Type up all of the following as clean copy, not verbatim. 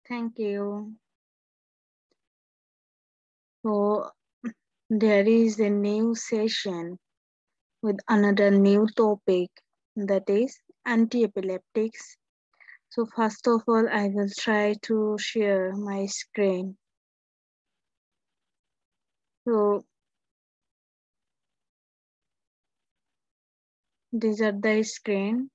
Thank you. So there is a new session with another new topic, that is anti-epileptics. So first of all, I will try to share my screen. So these are the screen.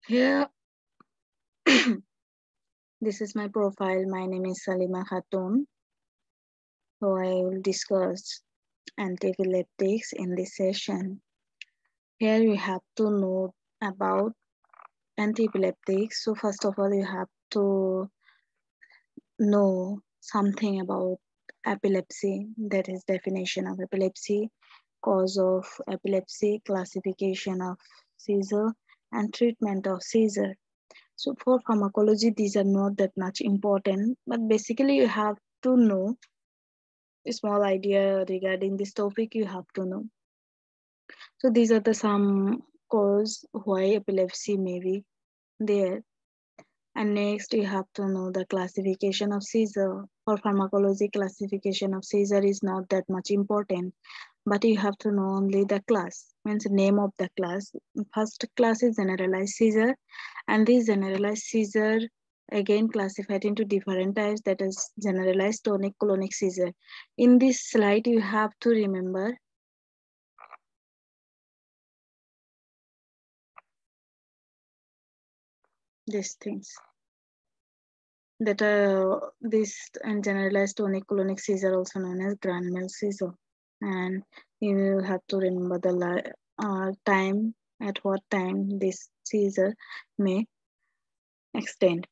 Here, this is my profile. My name is Salima Khatun. So I will discuss anti-epileptics in this session. Here you have to know about anti-epileptics. So first of all, you have to know something about epilepsy. That is definition of epilepsy, cause of epilepsy, classification of seizure, and treatment of seizure. So for pharmacology, these are not that much important, but basically you have to know a small idea regarding this topic. You have to know. So these are the some cause why epilepsy may be there. And next, you have to know the classification of seizure. For pharmacology, classification of seizure is not that much important, but you have to know only the class, means the name of the class. First class is generalized seizure, and this generalized seizure again classified into different types, that is generalized tonic-clonic seizure. In this slide, you have to remember these things. That are this and generalized tonic-clonic seizure, also known as grand mal seizure. And you will have to remember the time, at what time this seizure may extend.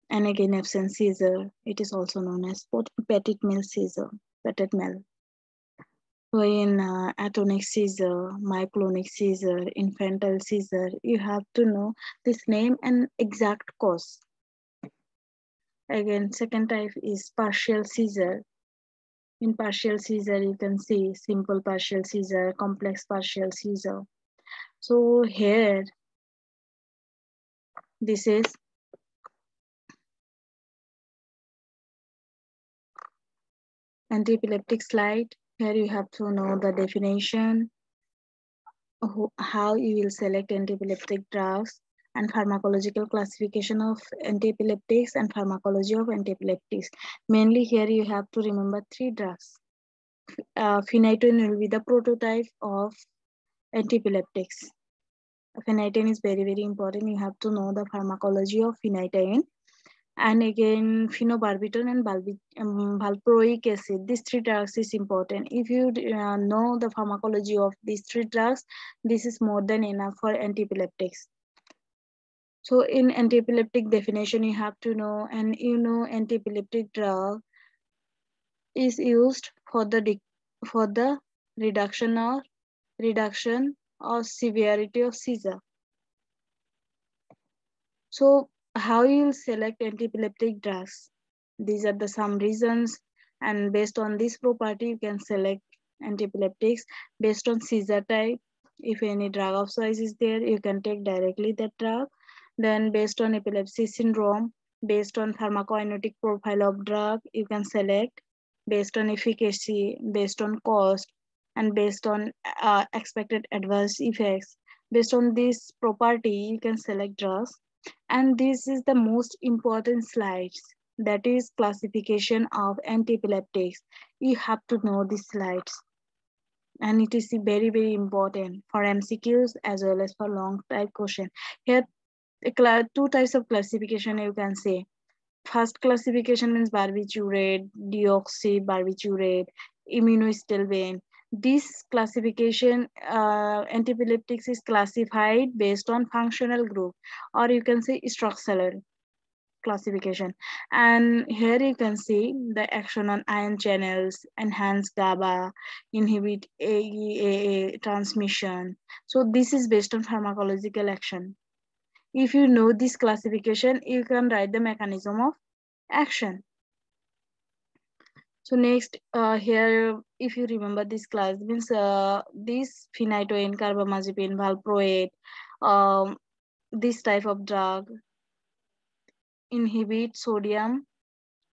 And again, absence seizure, it is also known as petit mal seizure, petit mal. So in atonic seizure, myoclonic seizure, infantile seizure, you have to know this name and exact cause. Again, second type is partial seizure. In partial seizure, you can see simple partial seizure, complex partial seizure. So here, this is anti-epileptic slide. Here you have to know the definition, how you will select anti-epileptic drugs, and pharmacological classification of anti-epileptics and pharmacology of anti-epileptics. Mainly here you have to remember three drugs. Phenytoin will be the prototype of anti-epileptics. Phenytoin is very, very important. You have to know the pharmacology of phenytoin. And again, phenobarbitum and valproic acid. These three drugs is important. If you know the pharmacology of these three drugs, this is more than enough for anti-epileptics. So in anti-epileptic definition, you have to know, and you know, anti-epileptic drug is used for the reduction or severity of seizure. So how you will select anti-epileptic drugs? These are the some reasons, and based on this property, you can select anti-epileptics based on seizure type. If any drug of choice is there, you can take directly that drug. Then based on epilepsy syndrome, based on pharmacokinetic profile of drug, you can select based on efficacy, based on cost, and based on expected adverse effects. Based on this property, you can select drugs. And this is the most important slides, that is classification of anti-epileptics. You have to know these slides, and it is very, very important for MCQs as well as for long type question. Here two types of classification you can say. First classification means barbiturate, deoxybarbiturate, immunostilbene. This classification, antiepileptics is classified based on functional group, or you can say structural classification. And here you can see the action on ion channels, enhance GABA, inhibit AEA transmission. So this is based on pharmacological action. If you know this classification, you can write the mechanism of action. So next, here, if you remember this class, means this phenytoin, carbamazepine, valproate, um, this type of drug inhibit sodium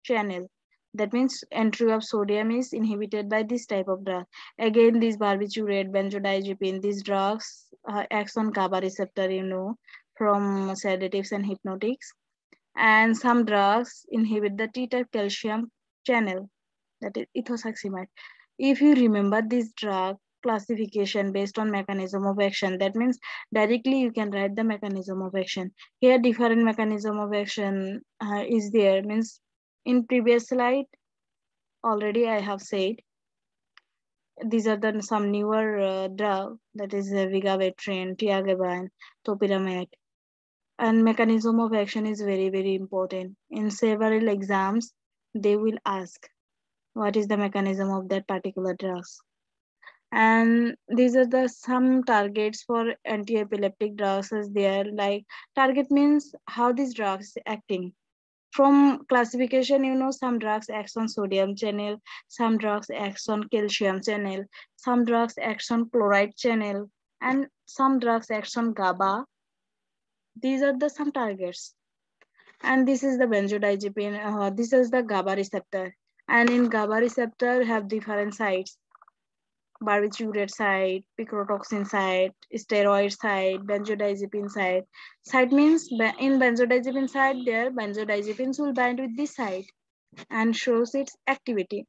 channel. That means entry of sodium is inhibited by this type of drug. Again, this barbiturate, benzodiazepine, these drugs acts on GABA receptor, from sedatives and hypnotics. And some drugs inhibit the T-type calcium channel, that is ethosuximide. If you remember this drug classification based on mechanism of action, that means directly you can write the mechanism of action. Here different mechanism of action is there, means in previous slide already I have said these are the some newer drug, that is vigabatrin, tiagabine, topiramate. And mechanism of action is very, very important. In several exams, they will ask what is the mechanism of that particular drugs. And these are the some targets for anti-epileptic drugs as there. Like target means how these drugs acting. From classification, some drugs act on sodium channel, some drugs act on calcium channel, some drugs act on chloride channel, and some drugs act on GABA. These are the some targets. And this is the benzodiazepine. This is the GABA receptor. And in GABA receptor have different sites: barbiturate site, picrotoxin site, steroid site, benzodiazepine site. Site means in benzodiazepine site, there benzodiazepines will bind with this site and shows its activity.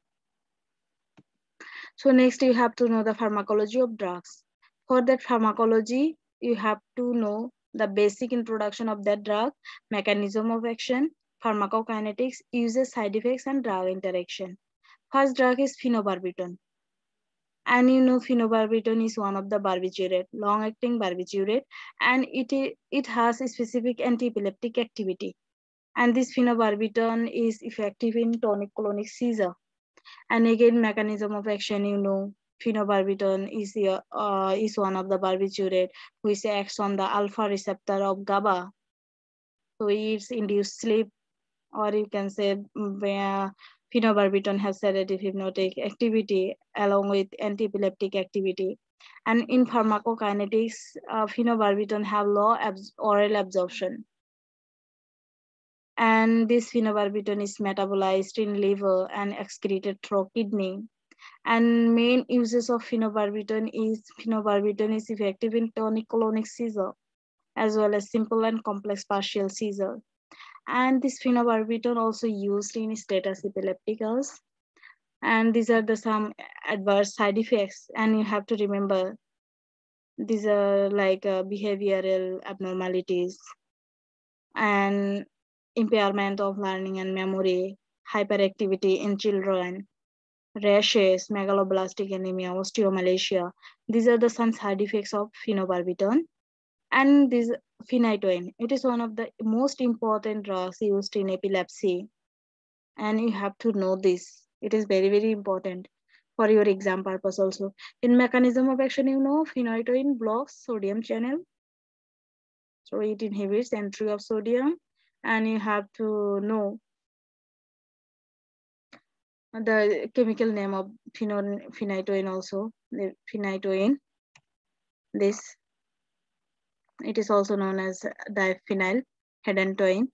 So next you have to know the pharmacology of drugs. For that pharmacology, you have to know the basic introduction of that drug, mechanism of action, pharmacokinetics, uses, side effects, and drug interaction. First drug is phenobarbitum. And phenobarbitum is one of the barbiturate, long-acting barbiturate, and it has a specific anti-epileptic activity. And this phenobarbitum is effective in tonic-clonic seizure. And again, mechanism of action, phenobarbitum is one of the barbiturate which acts on the alpha receptor of GABA. So it's induced sleep, or you can say where phenobarbitum has sedative hypnotic activity along with anti-epileptic activity. And in pharmacokinetics, phenobarbitum have low oral absorption. And this phenobarbitum is metabolized in liver and excreted through kidney. And main uses of phenobarbitum is effective in tonic-clonic seizure as well as simple and complex partial seizure. And this phenobarbitum also used in status epilepticus. And these are the some adverse side effects. And you have to remember these are like behavioral abnormalities and impairment of learning and memory, hyperactivity in children, rashes, megaloblastic anemia, osteomalacia. These are the some side effects of phenobarbitum. And this phenytoin, it is one of the most important drugs used in epilepsy. And you have to know this. It is very, very important for your exam purpose also. In mechanism of action, phenytoin blocks sodium channel. So it inhibits entry of sodium. And you have to know the chemical name of phenytoin also, the phenytoin. This, it is also known as diphenyl hedantoin.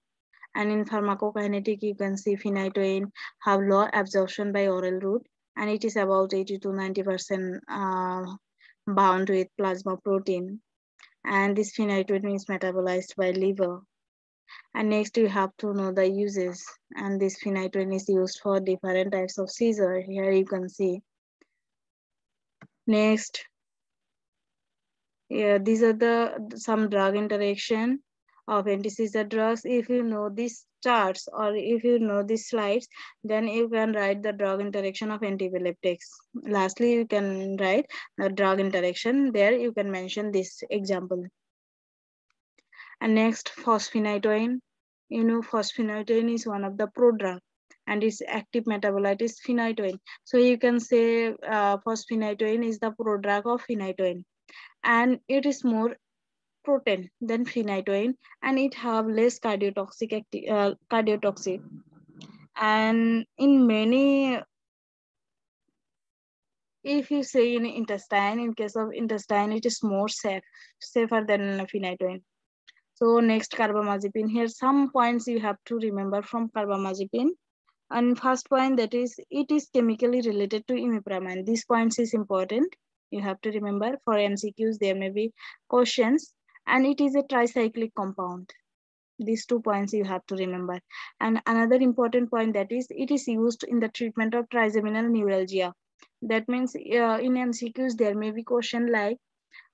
And in pharmacokinetic, you can see phenytoin have low absorption by oral route, and it is about 80 to 90% bound with plasma protein. And this phenytoin is metabolized by liver. And next you have to know the uses. And this phenytoin is used for different types of seizure. Here you can see. Next, yeah, these are the some drug interaction of anti-seizure drugs. If you know these charts or if you know these slides, then you can write the drug interaction of anti-epileptics. Lastly, you can write the drug interaction. There you can mention this example. And next, fosphenytoin. Fosphenytoin is one of the prodrug, and its active metabolite is phenytoin. So you can say fosphenytoin is the prodrug of phenytoin, and it is more potent than phenytoin, and it have less cardiotoxic. And in many If you say in intestine, in case of intestine, it is more safer than phenytoin. So next, carbamazepine. Here some points you have to remember from carbamazepine. And first point, that is, it is chemically related to imipramine. This point is important. You have to remember for MCQs, there may be questions, and it is a tricyclic compound. These 2 points you have to remember. And another important point, that is, it is used in the treatment of trigeminal neuralgia. That means in MCQs, there may be question like,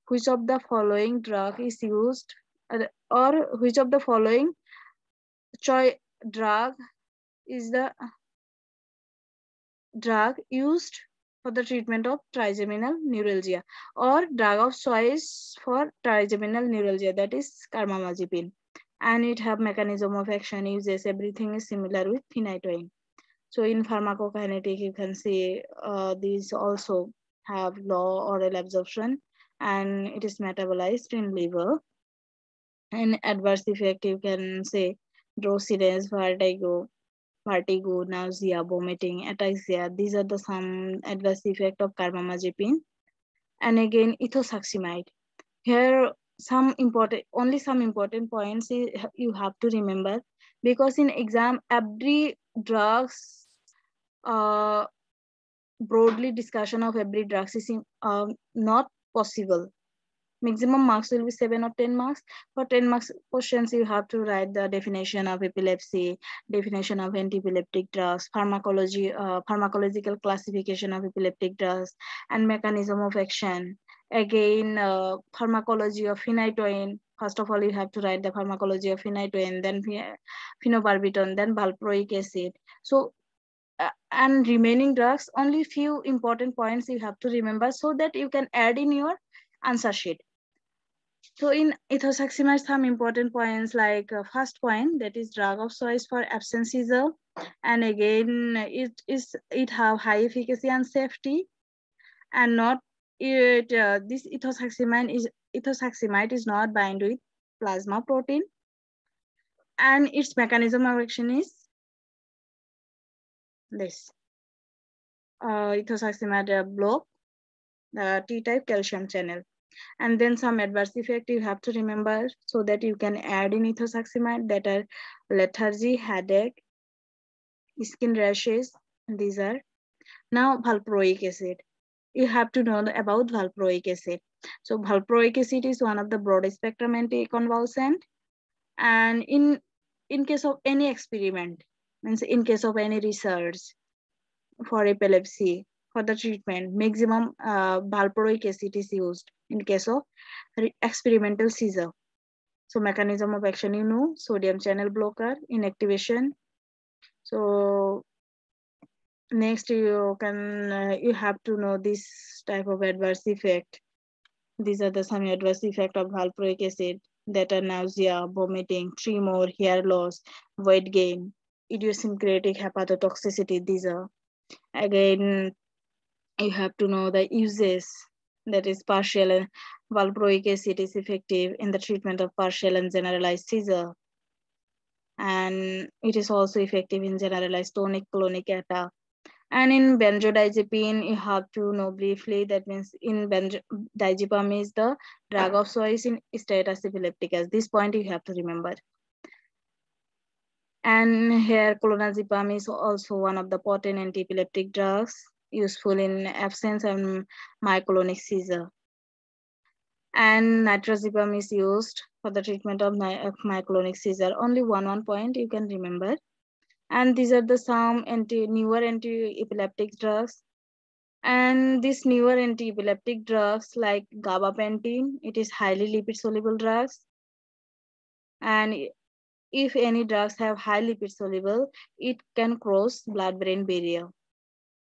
which of the following drug is used, or which of the following drug is the drug used for the treatment of trigeminal neuralgia, or drug of choice for trigeminal neuralgia, that is carbamazepine. And it have mechanism of action, uses, everything is similar with phenytoin. So in pharmacokinetic, you can see these also have low oral absorption, and it is metabolized in liver. And adverse effect, you can say drowsiness, vertigo, nausea, vomiting, ataxia. These are the some adverse effect of carbamazepine. And again, ethosuximide. Here, only some important points you have to remember, because in exam, every drugs, broadly discussion of every drugs is not possible. Maximum marks will be 7 or 10 marks. For 10 marks questions, you have to write the definition of epilepsy, definition of anti-epileptic drugs, pharmacological classification of epileptic drugs, and mechanism of action. Again, pharmacology of phenytoin. First of all, you have to write the pharmacology of phenytoin, then phenobarbitum, then valproic acid. So, and remaining drugs, only few important points you have to remember so that you can add in your answer sheet. So in ethosuximide, some important points like first point, that is drug of choice for absence seizure, and again it have high efficacy and safety, and not it this ethosuximide is not bind with plasma protein, and its mechanism of action is this. Ethosuximide block the T-type calcium channel. And then some adverse effect you have to remember so that you can add in ethosuximide, that are lethargy, headache, skin rashes. These are. Now valproic acid. You have to know about valproic acid. So valproic acid is one of the broad spectrum anticonvulsant, and in case of any experiment, means in case of any research for epilepsy, for the treatment, maximum valproic acid is used in case of experimental seizure. So mechanism of action, you know, sodium channel blocker, inactivation. So next you can you have to know this type of adverse effect. These are the some adverse effect of valproic acid, that are nausea, vomiting, tremor, hair loss, weight gain, idiosyncratic hepatotoxicity. These are. Again, you have to know the uses, that is partial and valproic acid is effective in the treatment of partial and generalized seizure, and it is also effective in generalized tonic-clonic attack. And in benzodiazepine, you have to know briefly, that means in diazepam is the drug of choice in status epilepticus. This point you have to remember. And here clonazepam is also one of the potent anti-epileptic drugs, useful in absence and myoclonic seizure. And nitrazepam is used for the treatment of myoclonic seizure. Only one point you can remember. And these are the some newer anti-epileptic drugs. And these newer anti-epileptic drugs like gabapentin, it is highly lipid-soluble drugs. And if any drugs have high lipid-soluble, it can cross blood-brain barrier.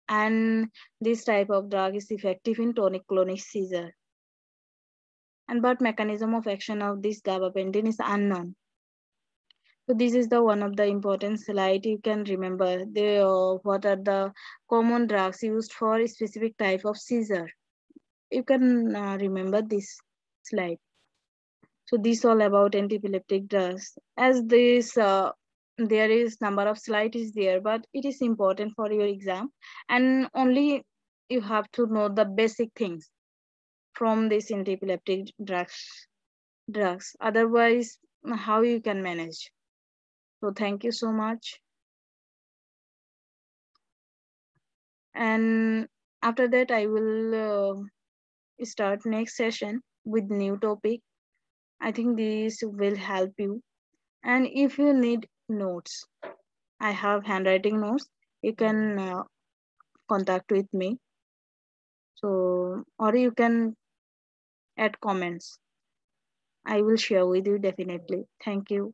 And this type of drug is effective in tonic-clonic seizure. And but mechanism of action of this gabapentin is unknown. So this is the one of the important slide you can remember. What are the common drugs used for a specific type of seizure? You can remember this slide. So this all about anti-epileptic drugs. As this there is number of slides is there, but it is important for your exam, and only you have to know the basic things from these anti-epileptic drugs. Otherwise, how you can manage? So thank you so much. And after that, I will start next session with new topic. I think this will help you. And if you need notes, I have handwriting notes. You can contact with me. So, or you can add comments. I will share with you definitely. Thank you.